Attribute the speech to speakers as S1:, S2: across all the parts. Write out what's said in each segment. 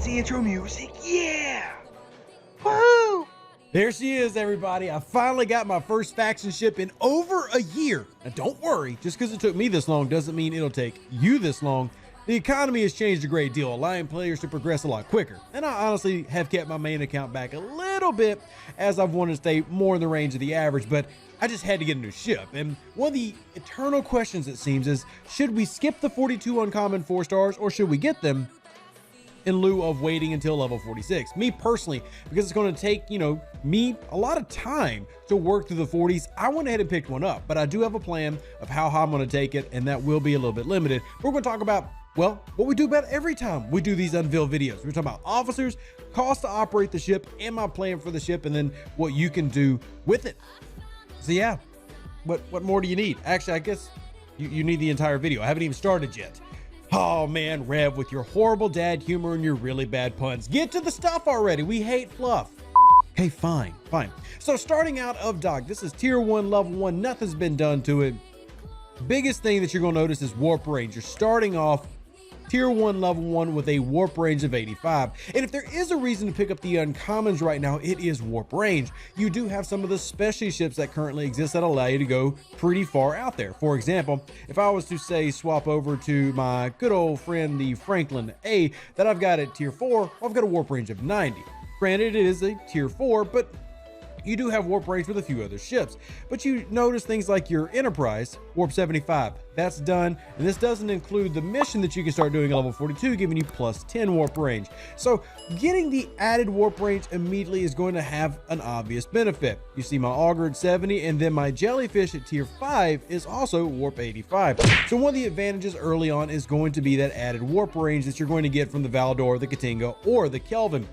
S1: the intro music. Yeah! Woo!
S2: There she is, everybody. I finally got my first faction ship in over a year. Now, don't worry. Just because it took me this long doesn't mean it'll take you this long. The economy has changed a great deal, allowing players to progress a lot quicker. And I honestly have kept my main account back a little bit as I've wanted to stay more in the range of the average, but I just had to get a new ship. And one of the eternal questions, it seems, is should we skip the 42 uncommon 4 stars or should we get them in lieu of waiting until level 46? Me personally, because it's going to take, me a lot of time to work through the 40s, I went ahead and picked one up, but I do have a plan of how high I'm going to take it, and that will be a little bit limited. We're going to talk about, well, what we do about every time we do these unveil videos. We're talking about officers, cost to operate the ship, and my plan for the ship, and then what you can do with it. So yeah, what more do you need? Actually, I guess you need the entire video. I haven't even started yet. Oh man, Rev, with your horrible dad humor and your really bad puns. Get to the stuff already. We hate fluff. Okay, fine. So starting out of dock, this is tier 1, level 1. Nothing's been done to it. Biggest thing that you're going to notice is warp range. You're starting off tier 1, level 1 with a warp range of 85. And if there is a reason to pick up the uncommons right now, it is warp range. You do have some of the specialty ships that currently exist that allow you to go pretty far out there. For example, if I was to say swap over to my good old friend, the Franklin A that I've got at tier 4, I've got a warp range of 90. Granted, it is a tier 4, but you do have warp range with a few other ships. But you notice things like your Enterprise, warp 75. That's done, and this doesn't include the mission that you can start doing at level 42, giving you plus 10 warp range. So getting the added warp range immediately is going to have an obvious benefit. You see my Auger at 70, and then my Jellyfish at tier 5 is also warp 85. So one of the advantages early on is going to be that added warp range that you're going to get from the Valdore, the Katinga, or the Kelvin.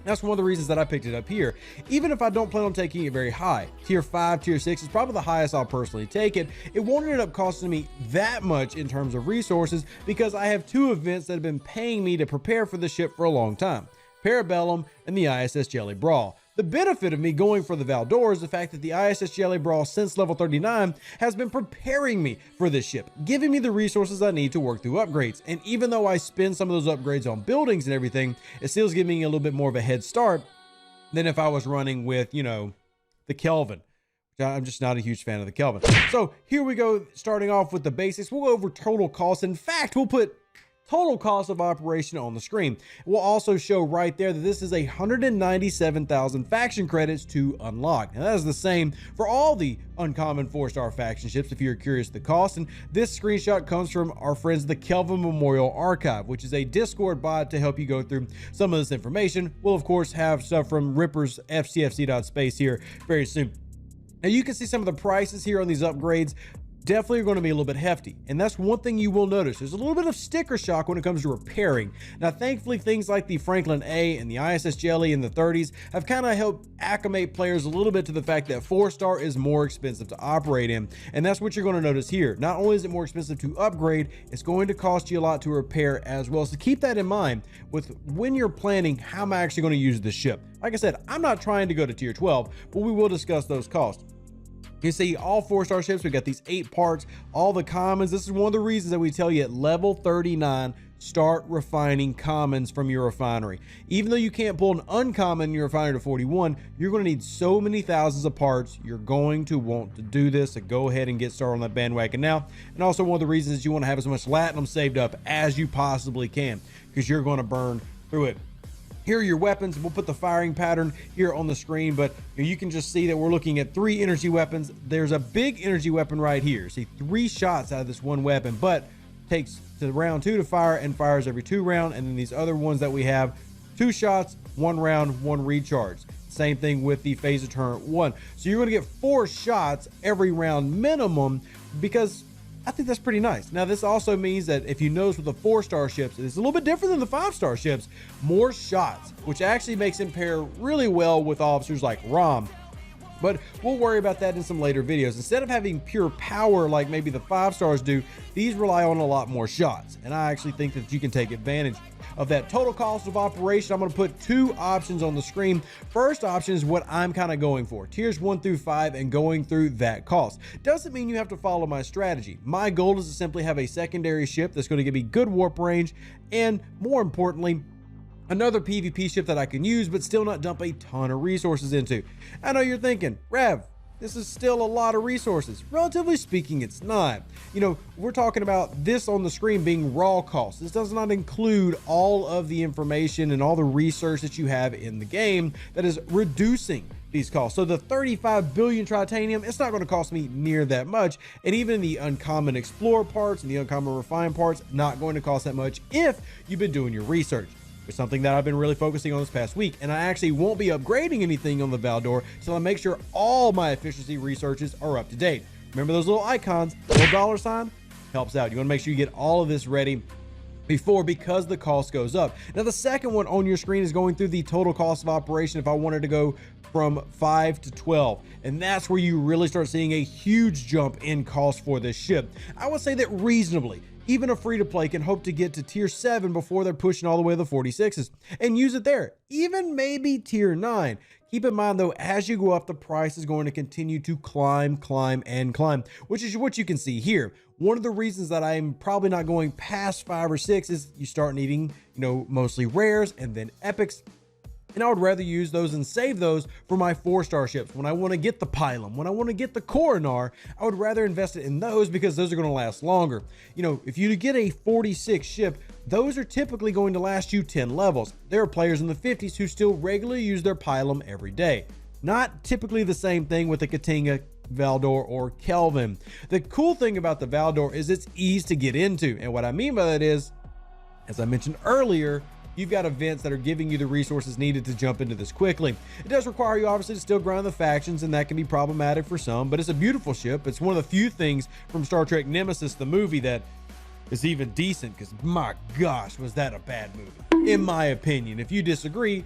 S2: That's one of the reasons that I picked it up here. Even if I don't plan on taking it very high, tier 5, tier 6 is probably the highest I'll personally take it. It won't end up costing me that much in terms of resources because I have 2 events that have been paying me to prepare for the ship for a long time. Parabellum and the ISS Jelly Brawl. The benefit of me going for the Valdore is the fact that the ISS Jelly Brawl since level 39 has been preparing me for this ship, giving me the resources I need to work through upgrades. And even though I spend some of those upgrades on buildings and everything, it still is giving me a little bit more of a head start than if I was running with, the Kelvin. I'm just not a huge fan of the Kelvin. So here we go, starting off with the basics. We'll go over total cost. In fact, we'll put total cost of operation on the screen. We'll also show right there that this is 197,000 faction credits to unlock. Now that is the same for all the uncommon 4-star faction ships if you're curious the cost. And this screenshot comes from our friends the Kelvin Memorial Archive, which is a Discord bot to help you go through some of this information. We'll of course have stuff from Ripper's STFC.space here very soon. Now you can see some of the prices here on these upgrades. Definitely going to be a little bit hefty, and that's one thing you will notice. There's a little bit of sticker shock when it comes to repairing. Now thankfully things like the Franklin A and the ISS Jelly in the 30s have kind of helped acclimate players a little bit to the fact that 4-star is more expensive to operate in, and that's what you're going to notice here. Not only is it more expensive to upgrade, it's going to cost you a lot to repair as well. So keep that in mind with when you're planning how am I actually going to use this ship. Like I said, I'm not trying to go to tier 12, but we will discuss those costs. You see all 4-star ships, we got these 8 parts, all the commons. This is one of the reasons that we tell you at level 39, start refining commons from your refinery. Even though you can't pull an uncommon in your refinery to 41, you're going to need so many thousands of parts. You're going to want to do this, so go ahead and get started on that bandwagon now. And also one of the reasons is you want to have as much latinum saved up as you possibly can because you're going to burn through it. Here are your weapons. We'll put the firing pattern here on the screen, but you can just see that we're looking at 3 energy weapons. There's a big energy weapon right here. See 3 shots out of this one weapon, but takes to round 2 to fire and fires every 2 rounds. And then these other ones that we have, 2 shots, 1 round, 1 recharge. Same thing with the phaser turret 1. So you're going to get 4 shots every round minimum because I think that's pretty nice. Now, this also means that if you notice with the 4-star ships, it's a little bit different than the 5-star ships. More shots, which actually makes them pair really well with officers like Rom. But we'll worry about that in some later videos. Instead of having pure power like maybe the 5-stars do, these rely on a lot more shots. And I actually think that you can take advantage of that. Total cost of operation, I'm going to put 2 options on the screen. First option is what I'm kind of going for, tiers 1 through 5 and going through that cost. Doesn't mean you have to follow my strategy. My goal is to simply have a secondary ship that's going to give me good warp range and, more importantly, Another PvP ship that I can use, but still not dump a ton of resources into. I know you're thinking, Rev, this is still a lot of resources. Relatively speaking, it's not. You know, we're talking about this on the screen being raw costs. This does not include all of the information and all the research that you have in the game that is reducing these costs. So the 35 billion titanium, it's not going to cost me near that much. And even the uncommon explore parts and the uncommon refine parts, not going to cost that much if you've been doing your research. It's something that I've been really focusing on this past week, and I actually won't be upgrading anything on the Valdore until I make sure all my efficiency researches are up to date. Remember those little icons, little dollar sign helps out. You want to make sure you get all of this ready because the cost goes up. Now the second one on your screen is going through the total cost of operation if I wanted to go from 5 to 12, and that's where you really start seeing a huge jump in cost for this ship. I would say that reasonably, even a free-to-play can hope to get to tier 7 before they're pushing all the way to the 46s and use it there, even maybe tier 9. Keep in mind though, as you go up, the price is going to continue to climb, which is what you can see here. One of the reasons that I'm probably not going past 5 or 6 is you start needing, you know, mostly rares and then epics. And I would rather use those and save those for my 4-star ships. When I want to get the Pylum, when I want to get the Coronar, I would rather invest it in those because those are going to last longer. You know, if you get a 46 ship, those are typically going to last you 10 levels. There are players in the 50s who still regularly use their Pylum every day. Not typically the same thing with the Katinga, Valdore, or Kelvin. The cool thing about the Valdore is its ease to get into. And what I mean by that is, as I mentioned earlier, you've got events that are giving you the resources needed to jump into this quickly. It does require you obviously to still grind the factions, and that can be problematic for some, but it's a beautiful ship. It's one of the few things from Star Trek Nemesis, the movie, that is even decent, because my gosh, was that a bad movie, in my opinion. If you disagree,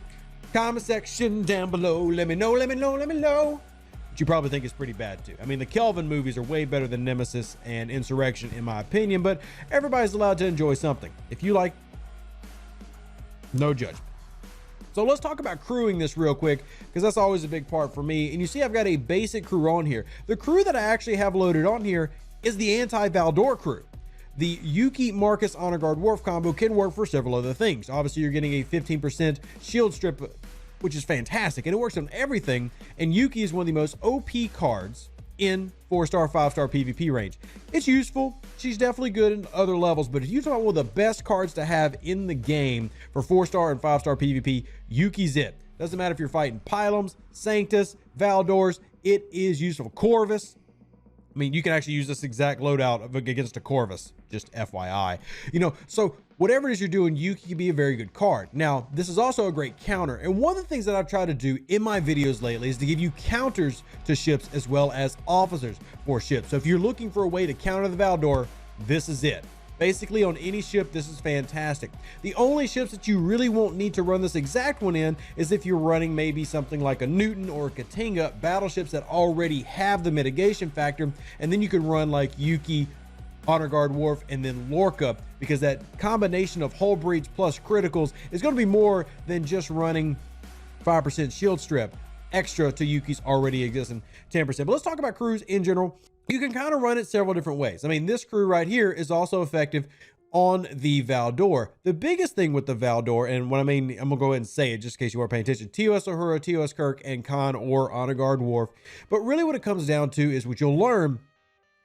S2: comment section down below, let me know. But you probably think it's pretty bad too. I mean, the Kelvin movies are way better than Nemesis and Insurrection in my opinion, but everybody's allowed to enjoy something. If you like, no judgment. So let's talk about crewing this real quick, because that's always a big part for me. And you see I've got a basic crew on here. The crew that I actually have loaded on here is the anti-Valdore crew. The Yuki Marcus Honor Guard Worf combo can work for several other things. Obviously you're getting a 15% shield strip, which is fantastic, and it works on everything. And Yuki is one of the most OP cards in 4-star, 5-star PvP range. It's useful. She's definitely good in other levels, but if you talk about one of the best cards to have in the game for 4-star and 5-star PvP, Yuki's it. Doesn't matter if you're fighting Pylums, Sanctus, Valdores, it is useful. Corvus, I mean, you can actually use this exact loadout against a Corvus, just FYI. You know, so whatever it is you're doing, Yuki can be a very good card. Now, this is also a great counter. And one of the things that I've tried to do in my videos lately is to give you counters to ships as well as officers for ships. So if you're looking for a way to counter the Valdore, this is it. Basically, on any ship, this is fantastic. The only ships that you really won't need to run this exact one in is if you're running maybe something like a Newton or a Katinga, battleships that already have the mitigation factor, and then you can run like Yuki, Honor Guard Worf, and then Lorca, because that combination of hull breach plus criticals is going to be more than just running 5% shield strip extra to Yuki's already existing 10%. But let's talk about crews in general. You can kind of run it several different ways. I mean, this crew right here is also effective on the Valdore. The biggest thing with the Valdore, and what I mean, I'm gonna go ahead and say it just in case you weren't paying attention, TOS Uhura, TOS Kirk, and Khan or Honor Guard Worf. But really what it comes down to is what you'll learn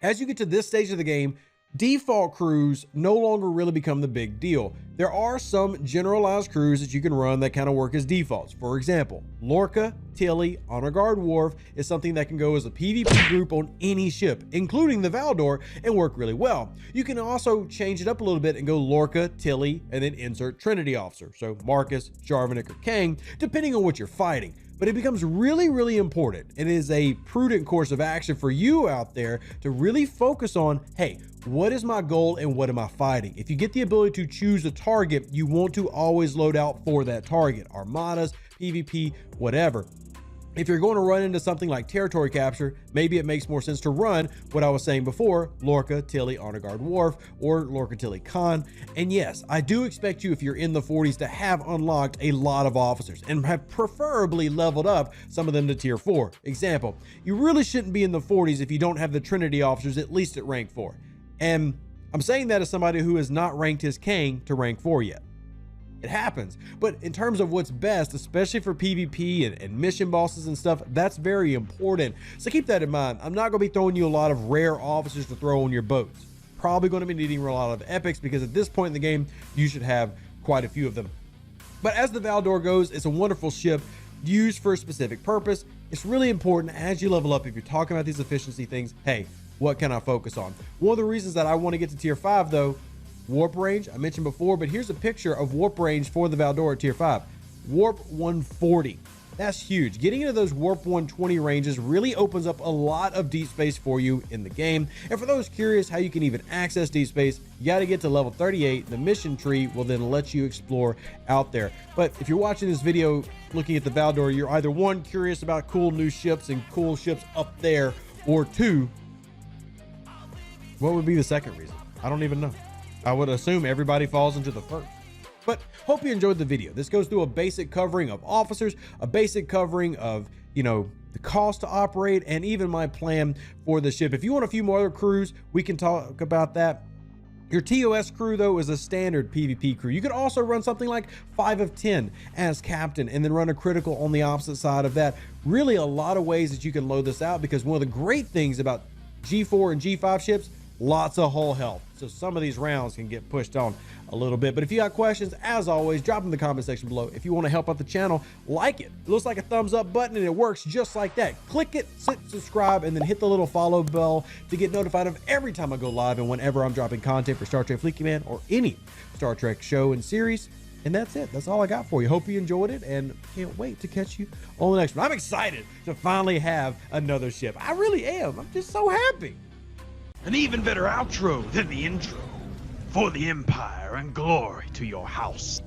S2: as you get to this stage of the game. Default crews no longer really become the big deal. There are some generalized crews that you can run that kind of work as defaults. For example, Lorca, Tilly, Honor Guard Worf is something that can go as a PvP group on any ship, including the Valdore, and work really well. You can also change it up a little bit and go Lorca, Tilly, and then insert Trinity Officer. So Marcus, Jarvanik, or Kang, depending on what you're fighting. But it becomes really, really important. It is a prudent course of action for you out there to really focus on, hey, what is my goal and what am I fighting? If you get the ability to choose a target, you want to always load out for that target. Armadas, PvP, whatever. If you're going to run into something like territory capture, maybe it makes more sense to run what I was saying before, Lorca, Tilly, Honor Guard Worf, or Lorca, Tilly, Khan. And yes, I do expect you, if you're in the 40s, to have unlocked a lot of officers and have preferably leveled up some of them to tier 4. Example, you really shouldn't be in the 40s if you don't have the Trinity officers at least at rank 4. And I'm saying that as somebody who has not ranked his Kang to rank 4 yet. It happens. But in terms of what's best, especially for PvP and mission bosses and stuff, that's very important. So keep that in mind. I'm not going to be throwing you a lot of rare officers to throw on your boats. Probably going to be needing a lot of epics because at this point in the game, you should have quite a few of them. But as the Valdore goes, it's a wonderful ship used for a specific purpose. It's really important as you level up, if you're talking about these efficiency things, hey, what can I focus on? One of the reasons that I want to get to tier 5 though, warp range, I mentioned before, but here's a picture of warp range for the Valdore at tier 5. Warp 140. That's huge. Getting into those warp 120 ranges really opens up a lot of deep space for you in the game. And for those curious how you can even access deep space, you got to get to level 38. The mission tree will then let you explore out there. But if you're watching this video looking at the Valdore, you're either one, curious about cool new ships and cool ships up there, or two, what would be the second reason? I don't even know. I would assume everybody falls into the first. But hope you enjoyed the video. This goes through a basic covering of officers, a basic covering of, the cost to operate, and even my plan for the ship. If you want a few more other crews, we can talk about that. Your TOS crew, though, is a standard PvP crew. You could also run something like 5 of 10 as captain and then run a critical on the opposite side of that. Really a lot of ways that you can load this out, because one of the great things about G4 and G5 ships, lots of hull health. So some of these rounds can get pushed on a little bit. But if you got questions, as always, drop them in the comment section below. If you want to help out the channel, like it. It looks like a thumbs up button and it works just like that. Click it, subscribe, and then hit the little follow bell to get notified of every time I go live and whenever I'm dropping content for Star Trek Fleet Command or any Star Trek show and series. And that's it. That's all I got for you. Hope you enjoyed it and can't wait to catch you on the next one. I'm excited to finally have another ship. I really am. I'm just so happy.
S1: An even better outro than the intro. For the Empire and glory to your house.